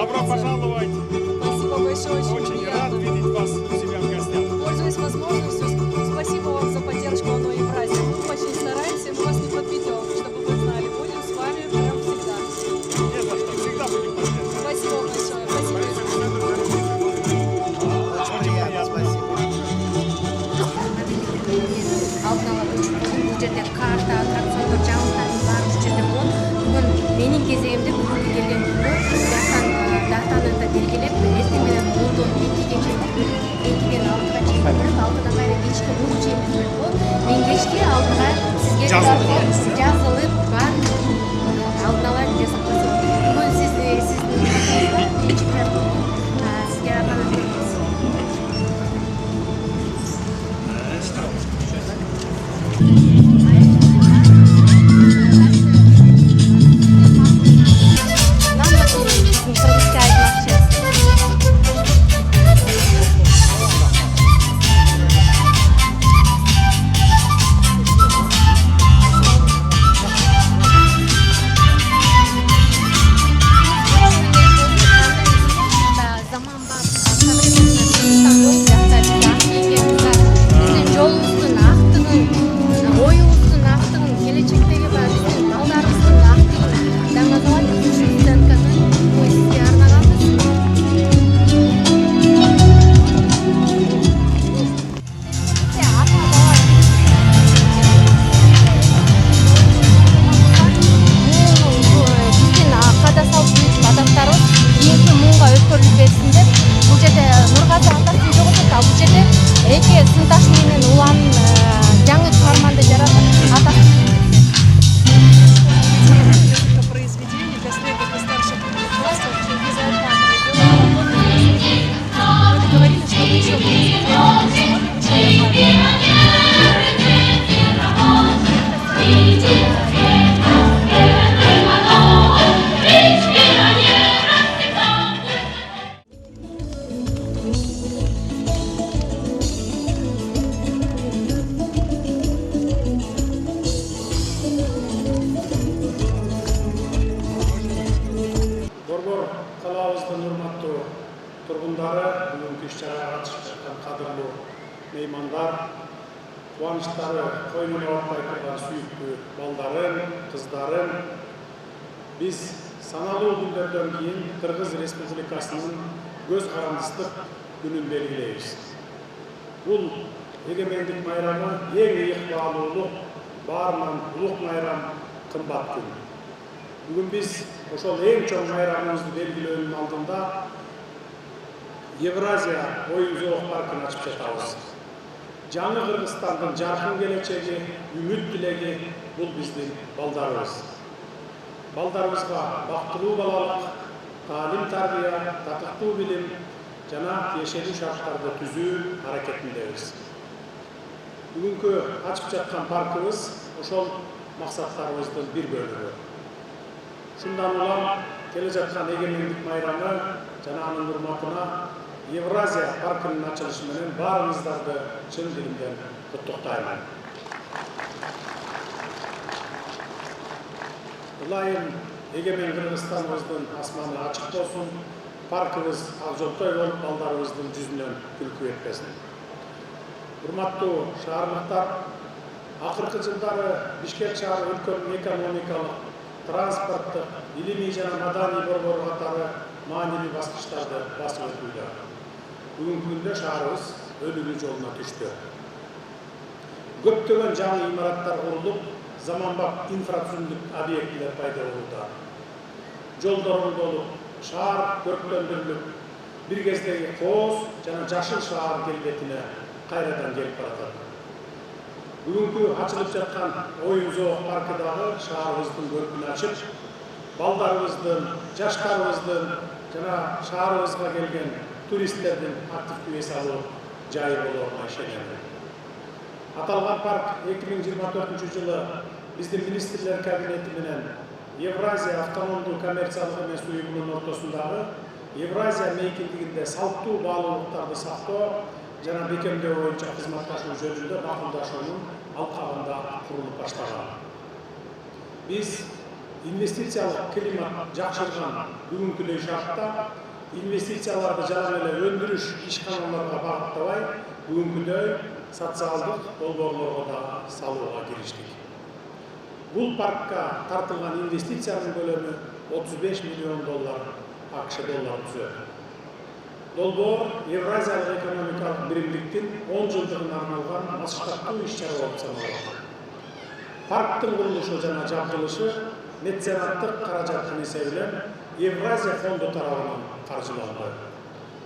Добро пожаловать. Спасибо большое, Очень рад видеть вас у себя в гостях. Пользуясь возможностью, спасибо вам за поддержку «Оно Евразия». Мы очень стараемся, мы вас не подведем, чтобы вы знали. Будем с вами прям всегда. Не за что, всегда будем поддерживать. Спасибо большое. Спасибо. Очень приятно. Спасибо. Алдын ала көчүп болуп, бул жерде карта, аттракциондор, жаңылыктардын баары ушул жерде болот. Бүгүн менин кезегимде бүгүнкү келген күндө жакан датаны да белгилеп, эртең менен 10дон 2ге чейин 2ден 6га чейин бөлүп, 6дан кайра кечки 10 чейин бөлүп болот. Мен кечки 6га сизге жазылып бар алдын ала жасап койсом. Бүгүн сиздин сизге арнап беребиз. Turgundары, бүгүнкү иш-чарага катышып жаткан кадырлуу меймандар, кубанычтары койнуна батпай турган сүйүктүү балдарым, кыздарым, биз саналуу күндөрдөн кийин Кыргыз Республикасынын көз карандыстык күнүн белгилейбиз. Бул эгемендик майрамы эң ыйык баарынан улук майрам, кымбат күн. Бүгүн биз ошол эң чоң майрамыбызды белгилөөнүн алдында Евразия оюн-зоок паркын ачып жатабыз. Жаңы Кыргызстандын жаркын келечеги, үмүт тилеги бул биздин балдарыбыз. Балдарыбызга бактылуу балалык, таалим-тарбия, татыктуу билим жана тиешелүү шарттарды түзүү аракетиндебиз. Бүгүнкү ачып жаткан паркыбыз ошол максаттарыбыздын бир бөлүгү. Шундан улам келе жаткан эгемендик майрамы жана анын урматына Евразия паркынын ачылышы менен баарыңыздарды чын дилимден куттуктаймын. Ылайым эгемен Кыргызстаныбыздын асманы ачык болсун, паркыбыз ак жолтой болуп, балдарыбыздын жүзүнөн күлкү этпесин. Урматтуу шаардыктар, акыркы жылдары Бишкек шаары өлкөнүн экономикалык, транспорттук, илимий жана маданий борбору катары маанилүү баскычтарды басып өтүүдө. Бүгүнкү күндө шаарыбыз өнүгүү жолуна түштү. Көптөгөн жаңы имараттар курулуп, заманбап инфраструктура объектилер пайда болууда. Жолдор оңдолуп, шаар көрктөндүрүлүп, бир кездеги кооз жана жашыл шаар келбетине кайрадан келип баратат. Бүгүнкү ачылып жаткан оюн-зоок паркы дагы шаарыбыздын көркүн ачып, балдарыбыздын, жаштарыбыздын жана шаарыбызга келген туристтердин активдүү эс алуу жайы болоруна ишенем. Аталган парк 2024 жылы биздин министрлер кабинети менен Евразия автономдуу коммерциялык эмес уюмунун ортосундагы Евразия мейкиндигинде салттуу баалуулуктарды сактоо жана бекемдөө боюнча кызматташуу жөнүндө макулдашуунун алкагында курулуп баштаган. Биз инвестициялық климат жакшырган бүгүнкүдөй шартта инвестицияларды жана эле өндүрүш ишканаларга багыттабай бүгүнкүдөй социалдык долбоорлорго да салууга кириштик. Бул паркка тартылган инвестициянын көлөмү $35 миллион АКШ доллары түзөт. Долбоор Евразиялык экономикалык биримдиктин 10 жылдыгына арналган масштабтуу иш-чара болуп саналат. Парктын курулушу жана жабдылышы меценаттык каражаттын эсебинен Евразия фонду тарабынан каржыланды.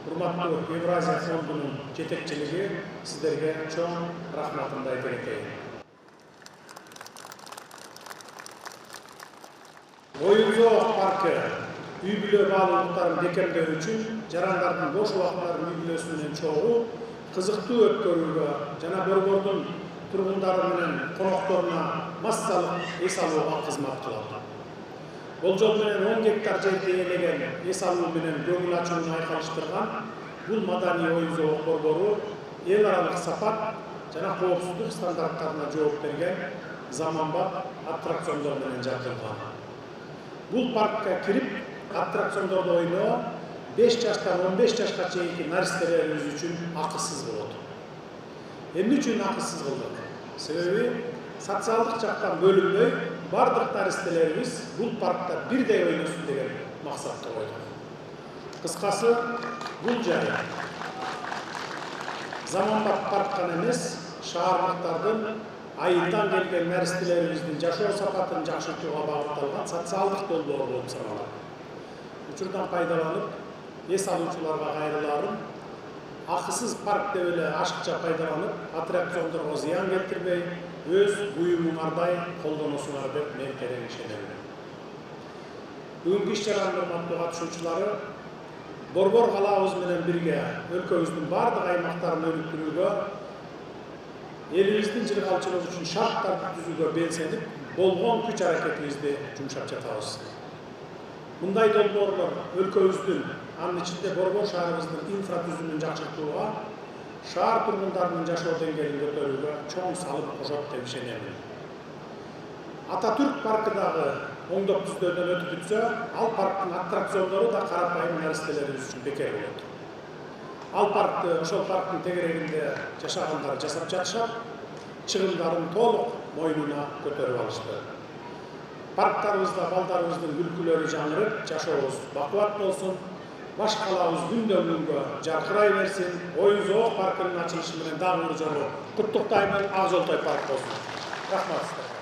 Урматтуу Евразия фондунун жетекчилиги сиздерге чоң рахматымды айта кетейин. Оюн-зоок паркы үй-бүлө баалуулуктарын бекемдөө үчүн жарандардын бош убактыларын үй-бүлөсү менен чогуу кызыктуу өткөрүүгө жана борбордун тургундары менен конокторуна массалык эс алууга кызмат кылат. Болжол менен 10 гектар жерди ээлеген эс алуу менен көңүл ачууну айкалыштырган бул маданий оюн-зоок борбору эл аралык сапат жана коопсуздук стандарттарына жооп берген заманбап аттракциондор менен жабдылган. Бул паркка кирип аттракциондордо ойноо 5 жаштан 15 жашка чейинки наристелерибиз үчүн акысыз болот. Эмне үчүн акысыз кылдык? Себеби социалдык жактан бөлүнбөй бардык наристелерибиз бул паркта бирдей ойносун деген максатты койдук. Кыскасы, бул жай заманбап парк гана эмес, шаардыктардын айылдан келген наристелерибиздин жашоо сапатын жакшыртууга багытталган социалдык долбоор болуп саналат. Учурдан пайдаланып, эс алуучуларга кайрыларым, акысыз парк деп эле ашыкча пайдаланып, аттракциондорго зыян келтирбей, өз буюмуңардай колдоносуңар деп мен терең ишенем. Бүгүнкү иш-чаранын урматтуу катышуучулары, борбор калаабыз менен бирге өлкөбүздүн бардык аймактарын өнүктүрүүгө, элибиздин жыргалчылыгы үчүн шарттарды түзүүгө белсенип, болгон күч-аракетибизди жумшап жатабыз. Мындай долбоорлор өлкөбүздүн, анын ичинде борбор шаарыбыздын инфратүзүмүн жакшыртууга, шаар тургундарынын жашоо деңгээлин көтөрүүгө чоң салым кошот деп ишенем. Ататүрк паркы дагы оңдоп түздөөдөн өтүп бүтсө, ал парктын аттракциондору да карапайым наристелерибиз үчүн бекер болот. Ал паркты, ошол парктын тегерегинде жашагандар жасап жатышат, чыгымдарын толук мойнуна көтөрүп алышты. Парктарыбызда балдарыбыздын күлкүлөрү жаңырып, жашообуз бакубат болсун, баш калаабыз күндөн күнгө жаркырай берсин. Оюн-зоок паркынын ачылышы менен дагы бир жолу куттуктаймын. Ак Жолтой парк болсун. Рахмат.